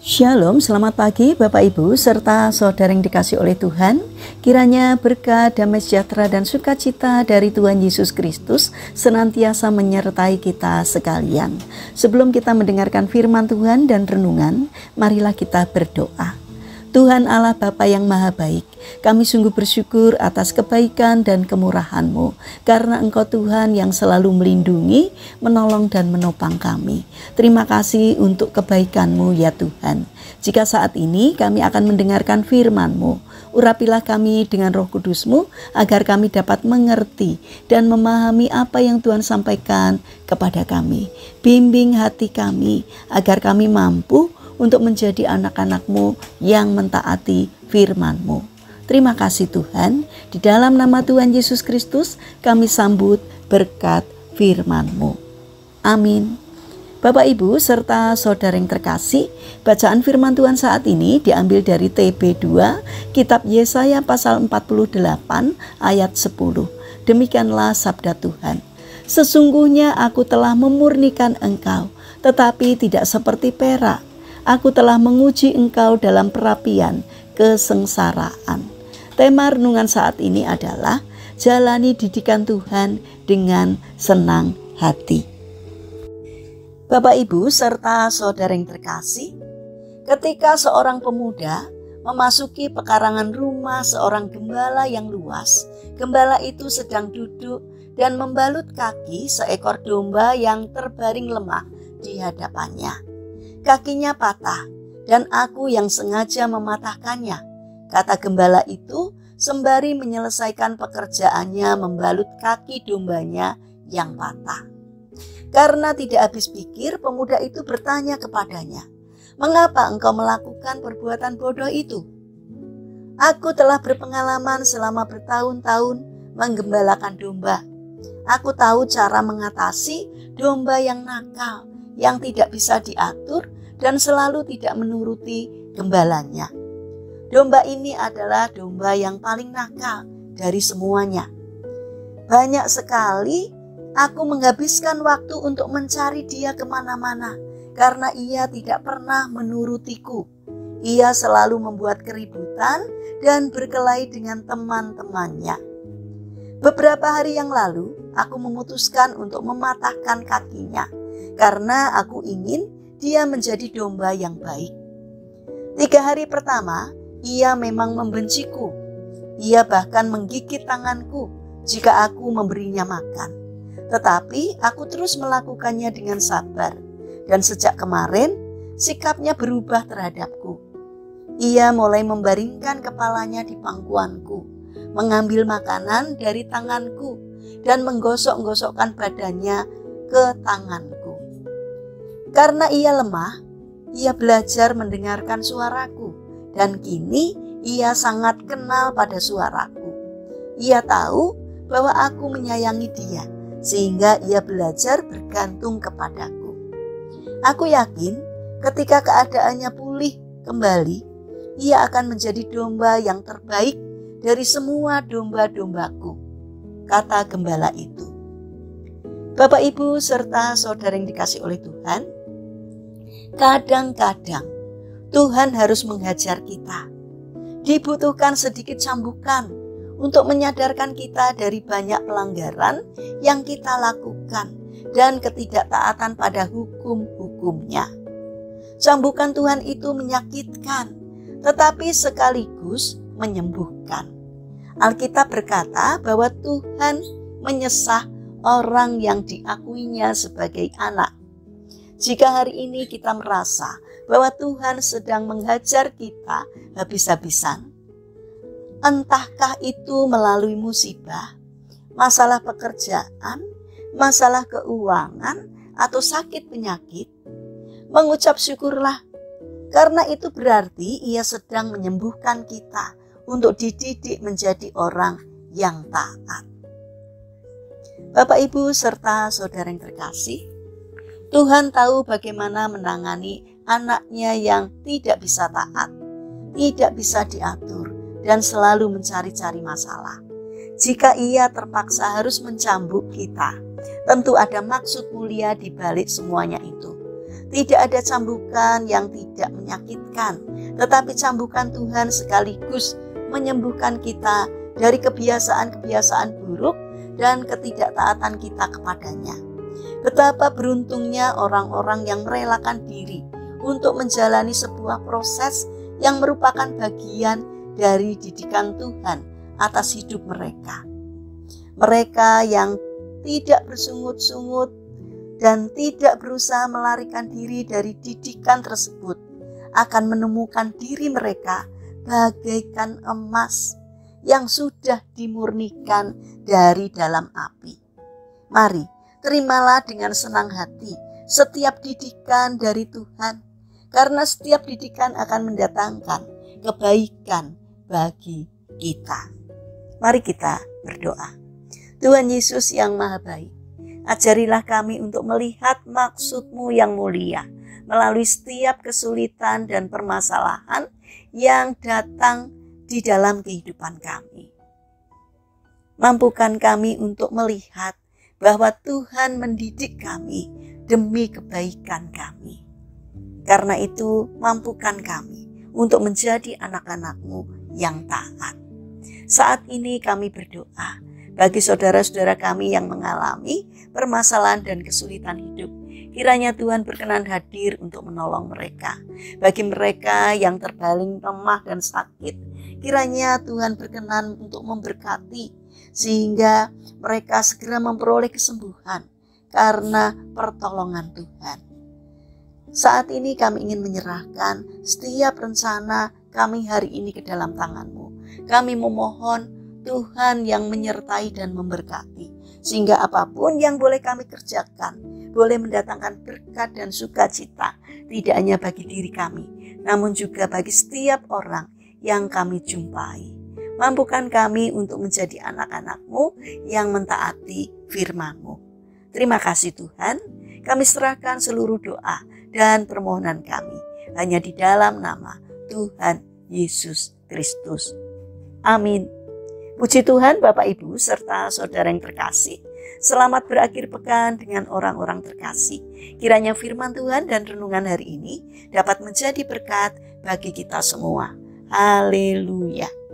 Shalom, selamat pagi Bapak Ibu serta saudara yang dikasih oleh Tuhan. Kiranya berkat, damai sejahtera dan sukacita dari Tuhan Yesus Kristus senantiasa menyertai kita sekalian. Sebelum kita mendengarkan firman Tuhan dan renungan, marilah kita berdoa. Tuhan Allah Bapa yang Maha Baik, kami sungguh bersyukur atas kebaikan dan kemurahan-Mu, karena Engkau Tuhan yang selalu melindungi, menolong dan menopang kami. Terima kasih untuk kebaikan-Mu ya Tuhan. Jika saat ini kami akan mendengarkan firman-Mu, urapilah kami dengan Roh Kudus-Mu agar kami dapat mengerti dan memahami apa yang Tuhan sampaikan kepada kami. Bimbing hati kami agar kami mampu untuk menjadi anak-anak-Mu yang mentaati firman-Mu. Terima kasih Tuhan, di dalam nama Tuhan Yesus Kristus kami sambut berkat firman-Mu. Amin. Bapak Ibu serta saudara yang terkasih, bacaan firman Tuhan saat ini diambil dari TB2, kitab Yesaya pasal 48 ayat 10. Demikianlah sabda Tuhan. Sesungguhnya aku telah memurnikan engkau, tetapi tidak seperti perak. Aku telah menguji engkau dalam perapian kesengsaraan. Tema renungan saat ini adalah jalani didikan Tuhan dengan senang hati. Bapak Ibu serta saudara yang terkasih, ketika seorang pemuda memasuki pekarangan rumah seorang gembala yang luas, gembala itu sedang duduk dan membalut kaki seekor domba yang terbaring lemah di hadapannya. Kakinya patah dan aku yang sengaja mematahkannya, kata gembala itu sembari menyelesaikan pekerjaannya membalut kaki dombanya yang patah. Karena tidak habis pikir, pemuda itu bertanya kepadanya, "Mengapa engkau melakukan perbuatan bodoh itu?" "Aku telah berpengalaman selama bertahun-tahun menggembalakan domba. Aku tahu cara mengatasi domba yang nakal, yang tidak bisa diatur dan selalu tidak menuruti gembalanya. Domba ini adalah domba yang paling nakal dari semuanya. Banyak sekali aku menghabiskan waktu untuk mencari dia kemana-mana karena ia tidak pernah menurutiku. Ia selalu membuat keributan dan berkelahi dengan teman-temannya. Beberapa hari yang lalu aku memutuskan untuk mematahkan kakinya karena aku ingin dia menjadi domba yang baik. 3 hari pertama, ia memang membenciku. Ia bahkan menggigit tanganku jika aku memberinya makan. Tetapi aku terus melakukannya dengan sabar. Dan sejak kemarin, sikapnya berubah terhadapku. Ia mulai membaringkan kepalanya di pangkuanku, mengambil makanan dari tanganku, dan menggosok-gosokkan badannya ke tanganku. Karena ia lemah, ia belajar mendengarkan suaraku, dan kini ia sangat kenal pada suaraku. Ia tahu bahwa aku menyayangi dia, sehingga ia belajar bergantung kepadaku. Aku yakin ketika keadaannya pulih kembali, ia akan menjadi domba yang terbaik dari semua domba-dombaku, kata gembala itu. Bapak Ibu serta saudara yang dikasih oleh Tuhan, kadang-kadang Tuhan harus menghajar kita. Dibutuhkan sedikit cambukan untuk menyadarkan kita dari banyak pelanggaran yang kita lakukan dan ketidaktaatan pada hukum-hukumnya. Cambukan Tuhan itu menyakitkan, tetapi sekaligus menyembuhkan. Alkitab berkata bahwa Tuhan menyesah orang yang diakuinya sebagai anak. Jika hari ini kita merasa bahwa Tuhan sedang menghajar kita habis-habisan, entahkah itu melalui musibah, masalah pekerjaan, masalah keuangan, atau sakit penyakit, mengucap syukurlah, karena itu berarti ia sedang menyembuhkan kita untuk dididik menjadi orang yang taat. Bapak Ibu serta saudara yang terkasih, Tuhan tahu bagaimana menangani anaknya yang tidak bisa taat, tidak bisa diatur, dan selalu mencari-cari masalah. Jika ia terpaksa harus mencambuk kita, tentu ada maksud mulia di balik semuanya itu. Tidak ada cambukan yang tidak menyakitkan, tetapi cambukan Tuhan sekaligus menyembuhkan kita dari kebiasaan-kebiasaan buruk dan ketidaktaatan kita kepadanya. Betapa beruntungnya orang-orang yang merelakan diri untuk menjalani sebuah proses yang merupakan bagian dari didikan Tuhan atas hidup mereka. Mereka yang tidak bersungut-sungut dan tidak berusaha melarikan diri dari didikan tersebut akan menemukan diri mereka bagaikan emas yang sudah dimurnikan dari dalam api. Mari, terimalah dengan senang hati setiap didikan dari Tuhan, karena setiap didikan akan mendatangkan kebaikan bagi kita. Mari kita berdoa. Tuhan Yesus yang Maha Baik, ajarilah kami untuk melihat maksud-Mu yang mulia melalui setiap kesulitan dan permasalahan yang datang di dalam kehidupan kami. Mampukan kami untuk melihat bahwa Tuhan mendidik kami demi kebaikan kami. Karena itu, mampukan kami untuk menjadi anak-anak-Mu yang taat. Saat ini kami berdoa bagi saudara-saudara kami yang mengalami permasalahan dan kesulitan hidup. Kiranya Tuhan berkenan hadir untuk menolong mereka. Bagi mereka yang terbaring lemah dan sakit, kiranya Tuhan berkenan untuk memberkati sehingga mereka segera memperoleh kesembuhan karena pertolongan Tuhan. Saat ini kami ingin menyerahkan setiap rencana kami hari ini ke dalam tangan-Mu. Kami memohon Tuhan yang menyertai dan memberkati, sehingga apapun yang boleh kami kerjakan, boleh mendatangkan berkat dan sukacita, tidak hanya bagi diri kami, namun juga bagi setiap orang yang kami jumpai. Mampukan kami untuk menjadi anak-anak-Mu yang mentaati firman-Mu. Terima kasih Tuhan, kami serahkan seluruh doa dan permohonan kami hanya di dalam nama Tuhan Yesus Kristus. Amin. Puji Tuhan Bapak Ibu serta saudara yang terkasih. Selamat berakhir pekan dengan orang-orang terkasih. Kiranya firman Tuhan dan renungan hari ini dapat menjadi berkat bagi kita semua. Haleluya.